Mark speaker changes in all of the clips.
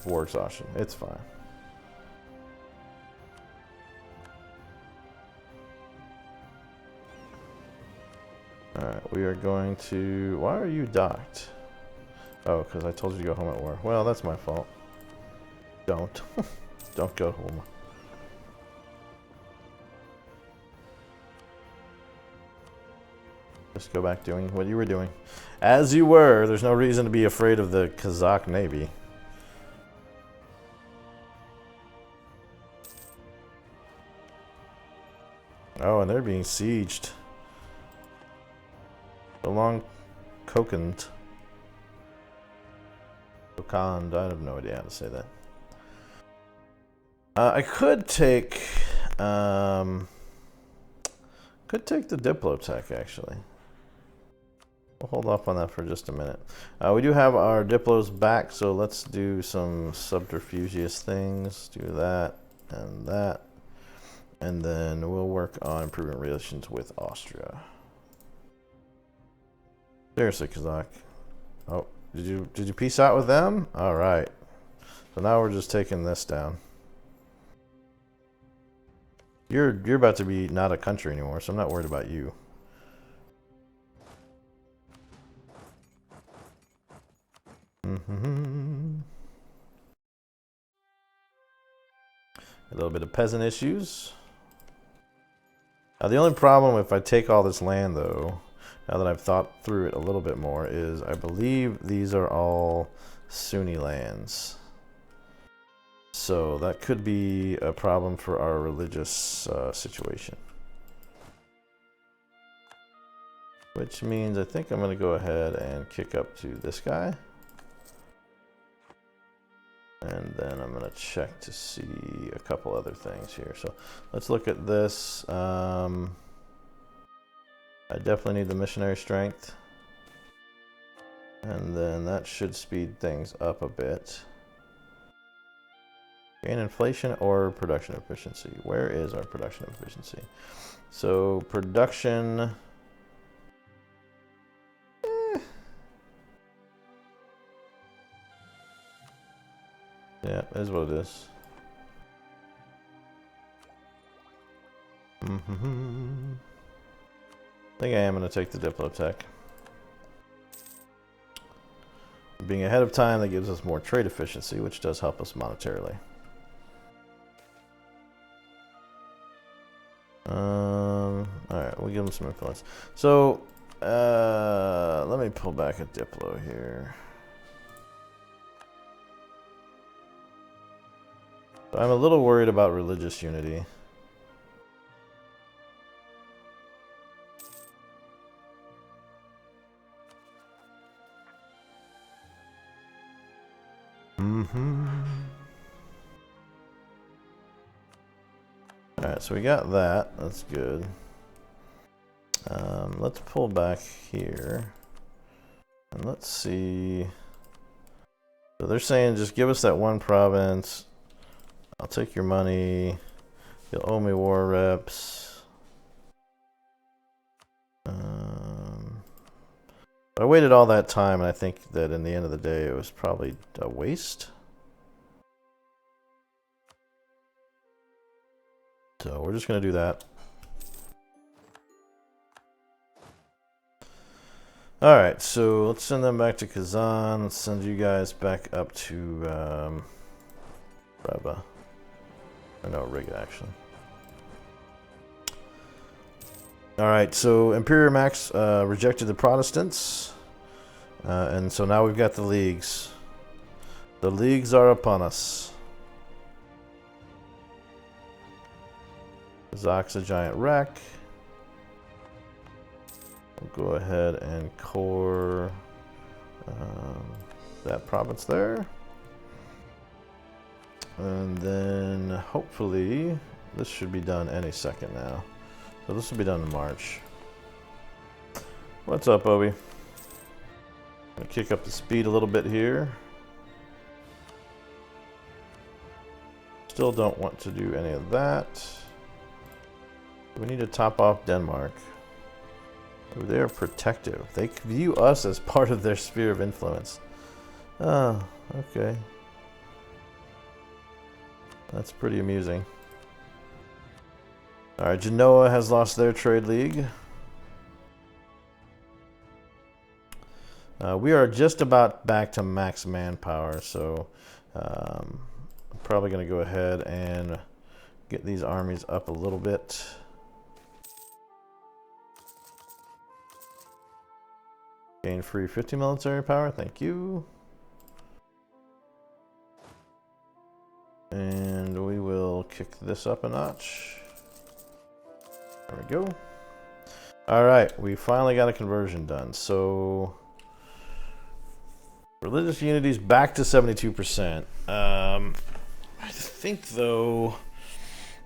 Speaker 1: war exhaustion. It's fine. Alright, we are going to... Why are you docked? Oh, because I told you to go home at war. Well, that's my fault. Don't. Don't go home. Just go back doing what you were doing. As you were. There's no reason to be afraid of the Kazakh Navy. Oh, and they're being sieged. Along Kokand. Kokand, I have no idea how to say that. I could take the Diplotech actually. We'll hold off on that for just a minute. We do have our Diplos back, so let's do some subterfugious things. Do that and that. And then we'll work on improving relations with Austria. Seriously, Kazakh. Oh, did you peace out with them? All right. So now we're just taking this down. You're about to be not a country anymore, so I'm not worried about you. A little bit of peasant issues. Now, the only problem if I take all this land, though, now that I've thought through it a little bit more, is I believe these are all Sunni lands. So that could be a problem for our religious situation. Which means I think I'm going to go ahead and kick up to this guy. And then I'm going to check to see a couple other things here. So let's look at this. I definitely need the missionary strength. And then that should speed things up a bit. Gain inflation or production efficiency? Where is our production efficiency? So production... Yeah, it is what it is. I think I am going to take the Diplotech. Being ahead of time, that gives us more trade efficiency, which does help us monetarily. Alright, we'll give them some influence. So, let me pull back a Diplo here. I'm a little worried about religious unity. Alright, so we got that. That's good. Let's pull back here. And let's see. So they're saying just give us that one province. I'll take your money. You'll owe me war reps. I waited all that time, and I think that in the end of the day, it was probably a waste. So we're just going to do that. Alright, so let's send them back to Kazan. Let's send you guys back up to Reba. Or no, Riga, actually. Alright, so Imperial Max rejected the Protestants. And so now we've got the leagues. The leagues are upon us. Kazak's a giant wreck. We'll go ahead and core that province there. And then hopefully this should be done any second now. So this will be done in March. What's up, Obi? Gonna kick up the speed a little bit here. Still don't want to do any of that. We need to top off Denmark. They are protective. They view us as part of their sphere of influence. Oh, okay. That's pretty amusing. Alright, Genoa has lost their trade league. We are just about back to max manpower, so I'm probably going to go ahead and get these armies up a little bit. Gain free 50 military power, thank you. And we will kick this up a notch. There we go. Alright, we finally got a conversion done. So, religious unity's back to 72%. I think, though,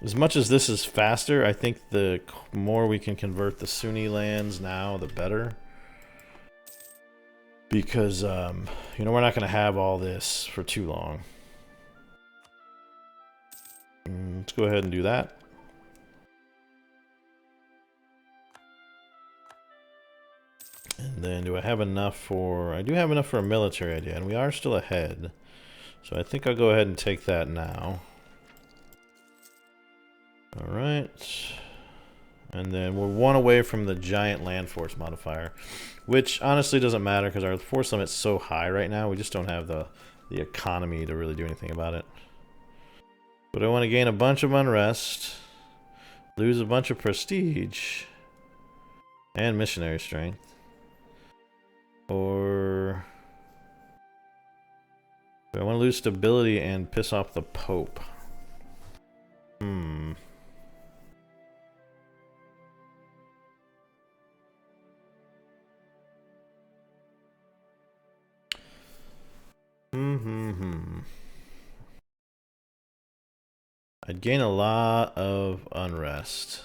Speaker 1: as much as this is faster, I think the more we can convert the Sunni lands now, the better. Because, you know, we're not going to have all this for too long. Let's go ahead and do that. And then do I have enough for... I do have enough for a military idea, and we are still ahead. So I think I'll go ahead and take that now. Alright. And then we're one away from the giant land force modifier. Which honestly doesn't matter because our force limit's so high right now. We just don't have the economy to really do anything about it. But I want to gain a bunch of unrest. Lose a bunch of prestige. And missionary strength. Or... do I want to lose stability and piss off the Pope? I'd gain a lot of unrest.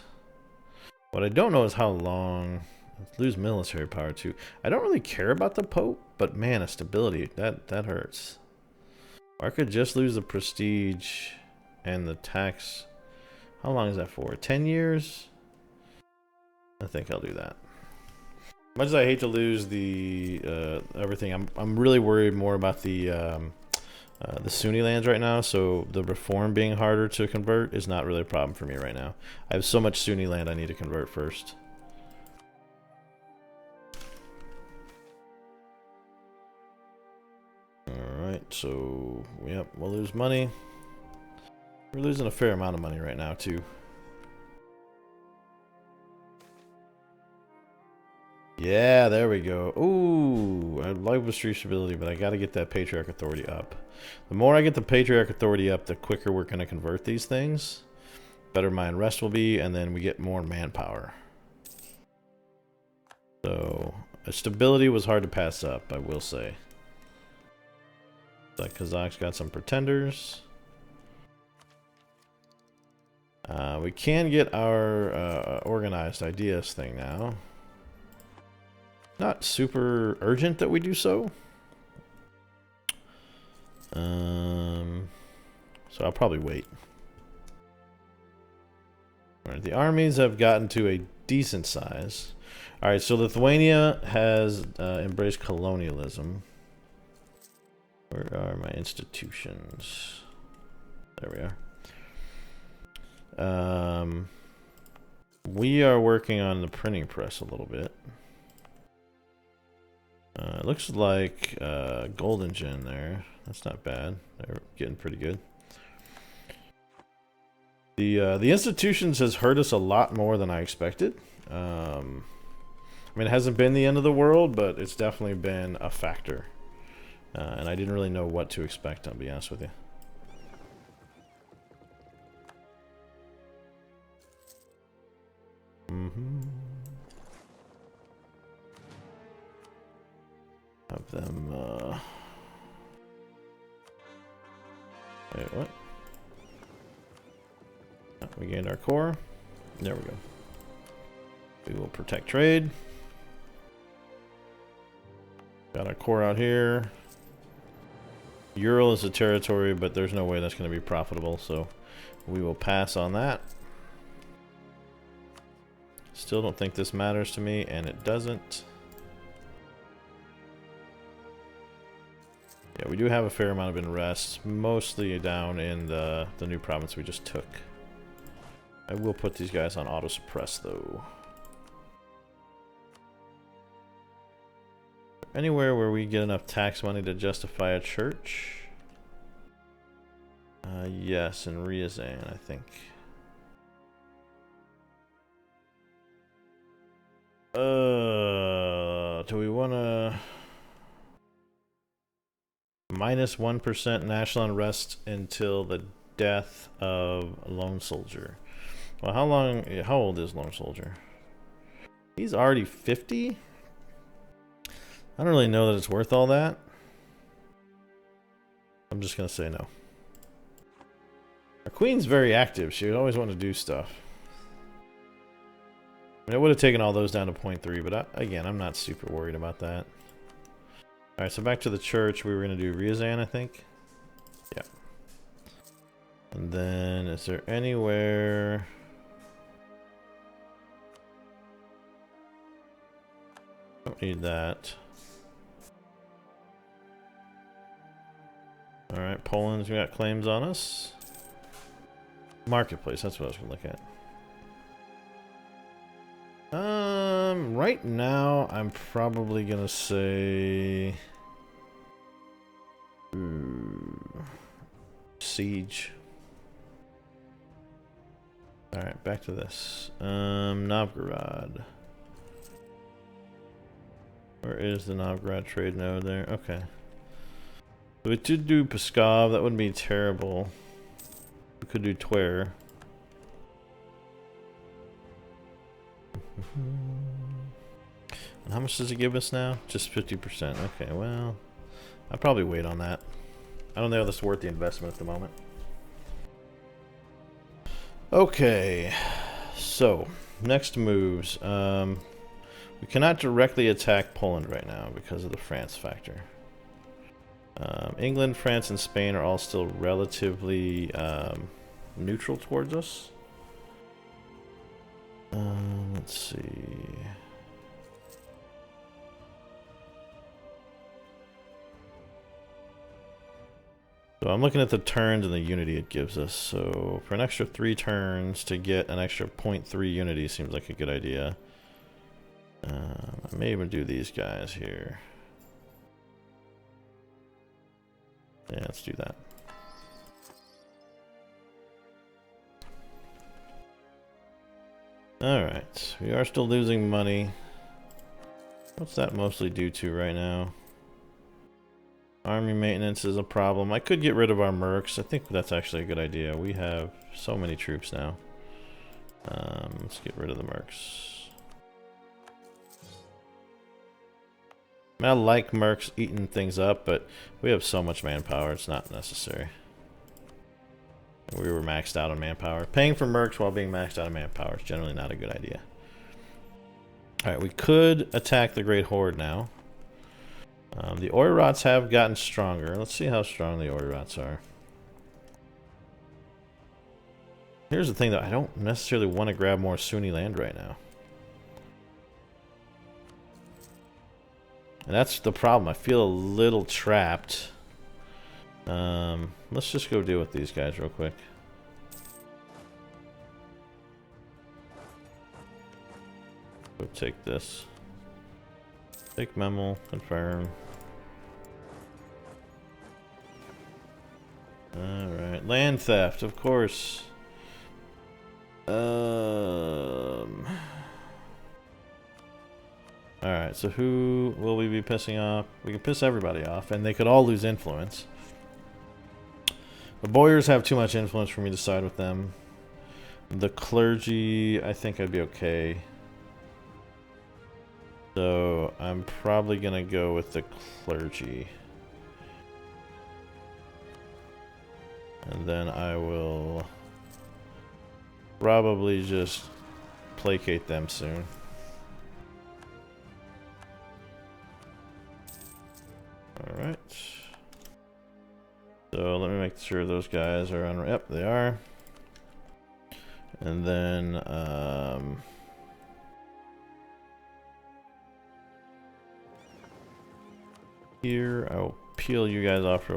Speaker 1: What I don't know is how long... let's lose military power too. I don't really care about the Pope, but man, a stability, that hurts. Or I could just lose the prestige and the tax. How long is that for? 10 years? I think I'll do that. Much as I hate to lose the everything, I'm really worried more about the Sunni lands right now. So the reform being harder to convert is not really a problem for me right now. I have so much Sunni land I need to convert first. Alright, so yep, we'll lose money. We're losing a fair amount of money right now too. Yeah, there we go. Ooh, I like the stability, but I got to get that Patriarch Authority up. The more I get the Patriarch Authority up, the quicker we're going to convert these things. Better my unrest will be, and then we get more manpower. So, stability was hard to pass up, I will say. That Kazakh's got some pretenders. We can get our organized ideas thing now. Not super urgent that we do so. So I'll probably wait. Alright, the armies have gotten to a decent size. Alright, so Lithuania has embraced colonialism. Where are my institutions? There we are. We are working on the printing press a little bit. It looks like Golden Gen there. That's not bad. They're getting pretty good. The institutions has hurt us a lot more than I expected. I mean, it hasn't been the end of the world, but it's definitely been a factor. And I didn't really know what to expect, I'll be honest with you. Have them, wait, what? Oh, we gained our core. There we go. We will protect trade. Got our core out here. Ural is a territory, but there's no way that's going to be profitable, so we will pass on that. Still don't think this matters to me, and it doesn't. Yeah, we do have a fair amount of unrest, mostly down in the new province we just took. I will put these guys on auto suppress though. Anywhere where we get enough tax money to justify a church? Yes, in Ryazan, I think. Do we want to... minus 1% national unrest until the death of a lone soldier. Well, how old is lone soldier? He's already 50? I don't really know that it's worth all that. I'm just going to say no. Our queen's very active. She would always want to do stuff. I mean, it would have taken all those down to 0.3, but again, I'm not super worried about that. Alright, so back to the church. We were going to do Ryazan, I think. Yeah. And then, is there anywhere... Don't need that. Alright, Poland's got claims on us. Marketplace, that's what I was going to look at. Right now, I'm probably going to say... Siege. Alright, back to this. Novgorod. Where is the Novgorod trade node there? Okay. We could do Pskov, that wouldn't be terrible. We could do Twer. And how much does it give us now? Just 50%. Okay, well, I'll probably wait on that. I don't know if that's worth the investment at the moment. Okay, so next moves. We cannot directly attack Poland right now because of the France factor. England, France, and Spain are all still relatively neutral towards us. Let's see. So I'm looking at the turns and the unity it gives us. So for an extra 3 turns to get an extra 0.3 unity seems like a good idea. I may even do these guys here. Yeah, let's do that. Alright, we are still losing money. What's that mostly due to right now? Army maintenance is a problem. I could get rid of our mercs. I think that's actually a good idea. We have so many troops now. Let's get rid of the mercs. I like mercs eating things up, but we have so much manpower, it's not necessary. We were maxed out on manpower. Paying for mercs while being maxed out on manpower is generally not a good idea. Alright, we could attack the Great Horde now. The Oirots have gotten stronger. Let's see how strong the Oirots are. Here's the thing though, I don't necessarily want to grab more Sunni land right now. And that's the problem. I feel a little trapped. Let's just go deal with these guys real quick. Go take this. Take Memel, confirm. Alright, land theft, of course. Alright, so who will we be pissing off? We can piss everybody off, and they could all lose influence. The Boyars have too much influence for me to side with them. The clergy, I think I'd be okay. So, I'm probably gonna go with the clergy. And then I will probably just placate them soon. Alright. So let me make sure those guys are on. Yep, they are. And then here I'll peel you guys off real